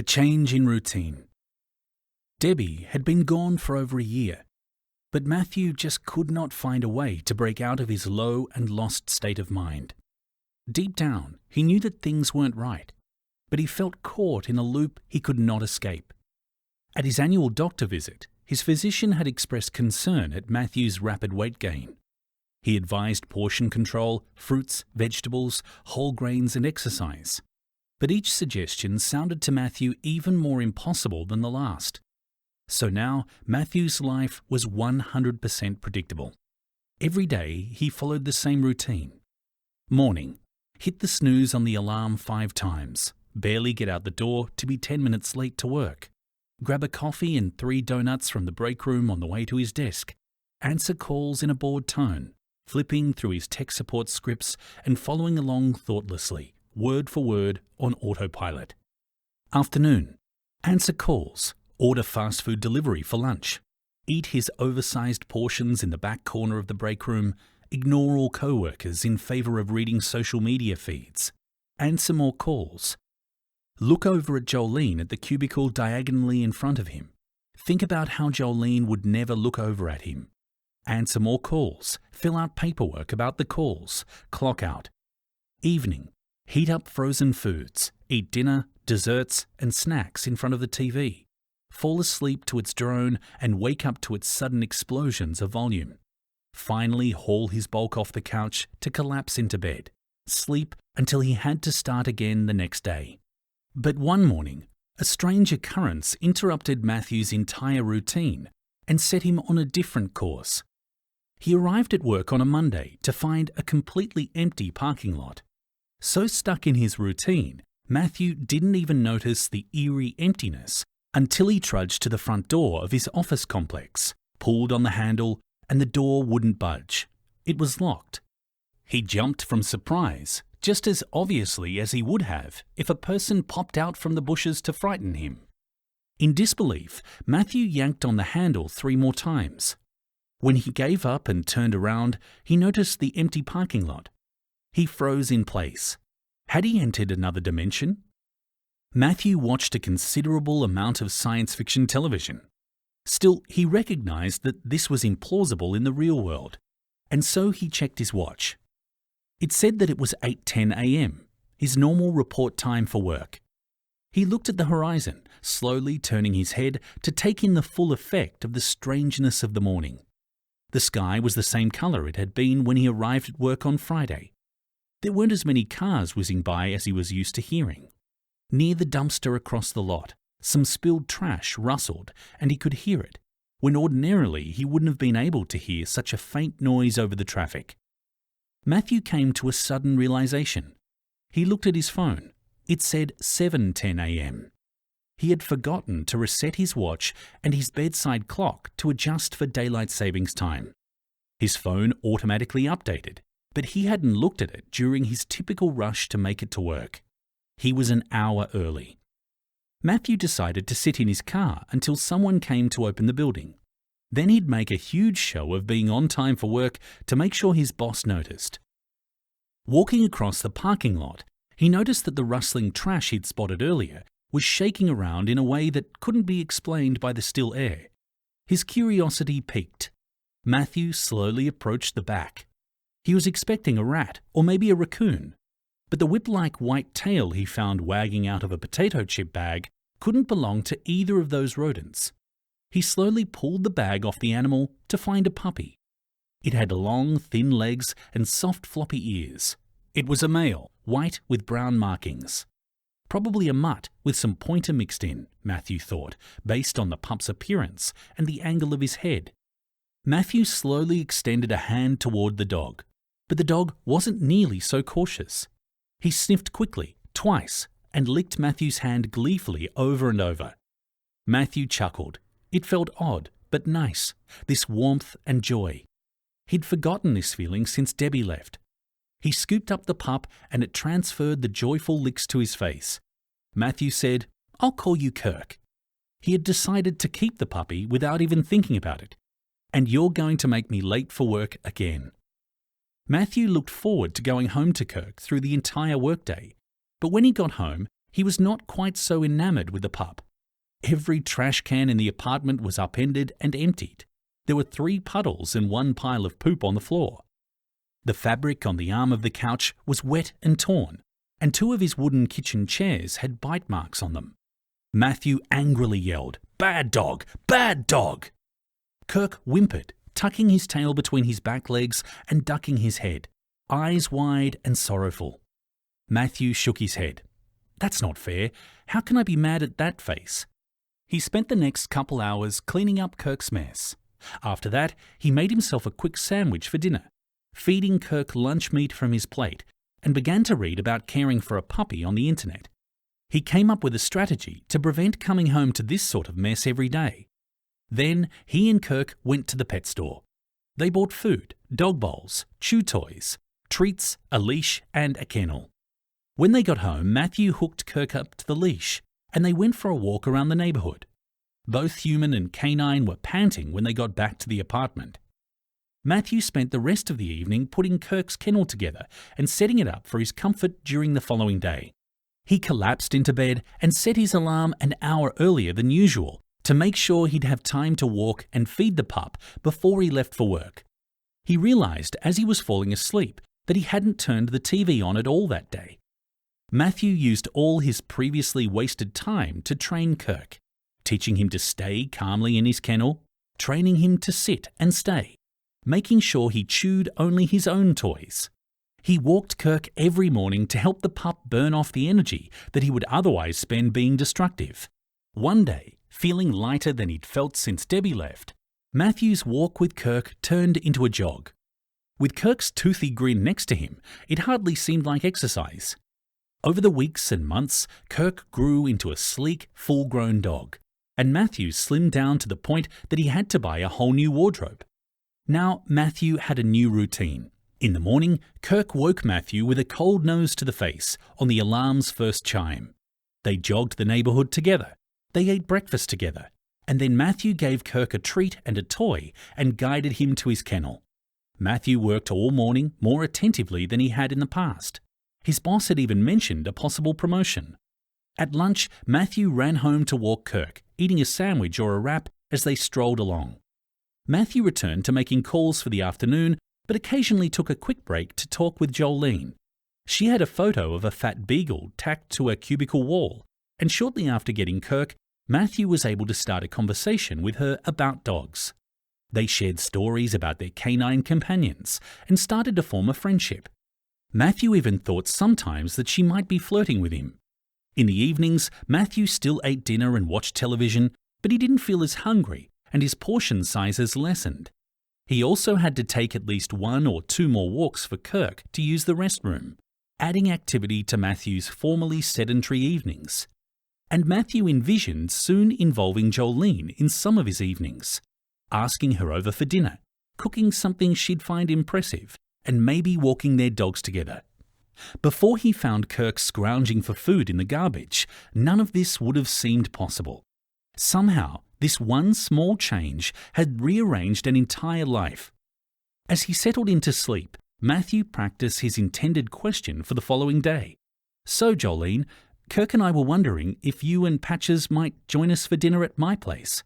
A change in routine. Debbie had been gone for over a year, but Matthew just could not find a way to break out of his low and lost state of mind. Deep down, he knew that things weren't right, but he felt caught in a loop he could not escape. At his annual doctor visit, his physician had expressed concern at Matthew's rapid weight gain. He advised portion control, fruits, vegetables, whole grains and exercise. But each suggestion sounded to Matthew even more impossible than the last. So now Matthew's life was 100% predictable. Every day he followed the same routine. Morning, hit the snooze on the alarm 5 times, barely get out the door to be 10 minutes late to work. Grab a coffee and 3 donuts from the break room on the way to his desk. Answer calls in a bored tone, flipping through his tech support scripts and following along thoughtlessly, word for word on autopilot. Afternoon, answer calls, order fast food delivery for lunch, eat his oversized portions in the back corner of the break room, ignore all co-workers in favour of reading social media feeds, answer more calls. Look over at Jolene at the cubicle diagonally in front of him. Think about how Jolene would never look over at him. Answer more calls, fill out paperwork about the calls, clock out. Evening, heat up frozen foods, eat dinner, desserts and snacks in front of the TV. Fall asleep to its drone and wake up to its sudden explosions of volume. Finally haul his bulk off the couch to collapse into bed. Sleep until he had to start again the next day. But one morning, a strange occurrence interrupted Matthew's entire routine and set him on a different course. He arrived at work on a Monday to find a completely empty parking lot. So stuck in his routine, Matthew didn't even notice the eerie emptiness until he trudged to the front door of his office complex, pulled on the handle, and the door wouldn't budge. It was locked. He jumped from surprise, just as obviously as he would have if a person popped out from the bushes to frighten him. In disbelief, Matthew yanked on the handle 3 more times. When he gave up and turned around, he noticed the empty parking lot. He froze in place. Had he entered another dimension? Matthew watched a considerable amount of science fiction television. Still, he recognized that this was implausible in the real world, and so he checked his watch. It said that it was 8:10 a.m., his normal report time for work. He looked at the horizon, slowly turning his head to take in the full effect of the strangeness of the morning. The sky was the same colour it had been when he arrived at work on Friday. There weren't as many cars whizzing by as he was used to hearing. Near the dumpster across the lot, some spilled trash rustled and he could hear it, when ordinarily he wouldn't have been able to hear such a faint noise over the traffic. Matthew came to a sudden realization. He looked at his phone. It said 7:10 a.m. He had forgotten to reset his watch and his bedside clock to adjust for daylight savings time. His phone automatically updated, but he hadn't looked at it during his typical rush to make it to work. He was an hour early. Matthew decided to sit in his car until someone came to open the building. Then he'd make a huge show of being on time for work to make sure his boss noticed. Walking across the parking lot, he noticed that the rustling trash he'd spotted earlier was shaking around in a way that couldn't be explained by the still air. His curiosity piqued. Matthew slowly approached the back. He was expecting a rat or maybe a raccoon, but the whip-like white tail he found wagging out of a potato chip bag couldn't belong to either of those rodents. He slowly pulled the bag off the animal to find a puppy. It had long, thin legs and soft, floppy ears. It was a male, white with brown markings. Probably a mutt with some pointer mixed in, Matthew thought, based on the pup's appearance and the angle of his head. Matthew slowly extended a hand toward the dog, but the dog wasn't nearly so cautious. He sniffed quickly, twice, and licked Matthew's hand gleefully over and over. Matthew chuckled. It felt odd, but nice, this warmth and joy. He'd forgotten this feeling since Debbie left. He scooped up the pup and it transferred the joyful licks to his face. Matthew said, "I'll call you Kirk." He had decided to keep the puppy without even thinking about it. "And you're going to make me late for work again." Matthew looked forward to going home to Kirk through the entire workday, but when he got home, he was not quite so enamoured with the pup. Every trash can in the apartment was upended and emptied. There were 3 puddles and 1 pile of poop on the floor. The fabric on the arm of the couch was wet and torn, and 2 of his wooden kitchen chairs had bite marks on them. Matthew angrily yelled, "Bad dog! Bad dog!" Kirk whimpered, tucking his tail between his back legs and ducking his head, eyes wide and sorrowful. Matthew shook his head. "That's not fair. How can I be mad at that face?" He spent the next couple hours cleaning up Kirk's mess. After that, he made himself a quick sandwich for dinner, feeding Kirk lunch meat from his plate, and began to read about caring for a puppy on the internet. He came up with a strategy to prevent coming home to this sort of mess every day. Then he and Kirk went to the pet store. They bought food, dog bowls, chew toys, treats, a leash and a kennel. When they got home, Matthew hooked Kirk up to the leash and they went for a walk around the neighbourhood. Both human and canine were panting when they got back to the apartment. Matthew spent the rest of the evening putting Kirk's kennel together and setting it up for his comfort during the following day. He collapsed into bed and set his alarm an hour earlier than usual to make sure he'd have time to walk and feed the pup before he left for work. He realised as he was falling asleep that he hadn't turned the TV on at all that day. Matthew used all his previously wasted time to train Kirk, teaching him to stay calmly in his kennel, training him to sit and stay, making sure he chewed only his own toys. He walked Kirk every morning to help the pup burn off the energy that he would otherwise spend being destructive. One day, feeling lighter than he'd felt since Debbie left, Matthew's walk with Kirk turned into a jog. With Kirk's toothy grin next to him, it hardly seemed like exercise. Over the weeks and months, Kirk grew into a sleek, full-grown dog, and Matthew slimmed down to the point that he had to buy a whole new wardrobe. Now Matthew had a new routine. In the morning, Kirk woke Matthew with a cold nose to the face on the alarm's first chime. They jogged the neighbourhood together. They ate breakfast together. And then Matthew gave Kirk a treat and a toy and guided him to his kennel. Matthew worked all morning more attentively than he had in the past. His boss had even mentioned a possible promotion. At lunch, Matthew ran home to walk Kirk, eating a sandwich or a wrap as they strolled along. Matthew returned to making calls for the afternoon, but occasionally took a quick break to talk with Jolene. She had a photo of a fat beagle tacked to a cubicle wall, and shortly after getting Kirk, Matthew was able to start a conversation with her about dogs. They shared stories about their canine companions and started to form a friendship. Matthew even thought sometimes that she might be flirting with him. In the evenings, Matthew still ate dinner and watched television, but he didn't feel as hungry, and his portion sizes lessened. He also had to take at least 1 or 2 more walks for Kirk to use the restroom, adding activity to Matthew's formerly sedentary evenings. And Matthew envisioned soon involving Jolene in some of his evenings, asking her over for dinner, cooking something she'd find impressive, and maybe walking their dogs together. Before he found Kirk scrounging for food in the garbage, none of this would have seemed possible. Somehow, this one small change had rearranged an entire life. As he settled into sleep, Matthew practiced his intended question for the following day. "So, Jolene, Kirk and I were wondering if you and Patches might join us for dinner at my place."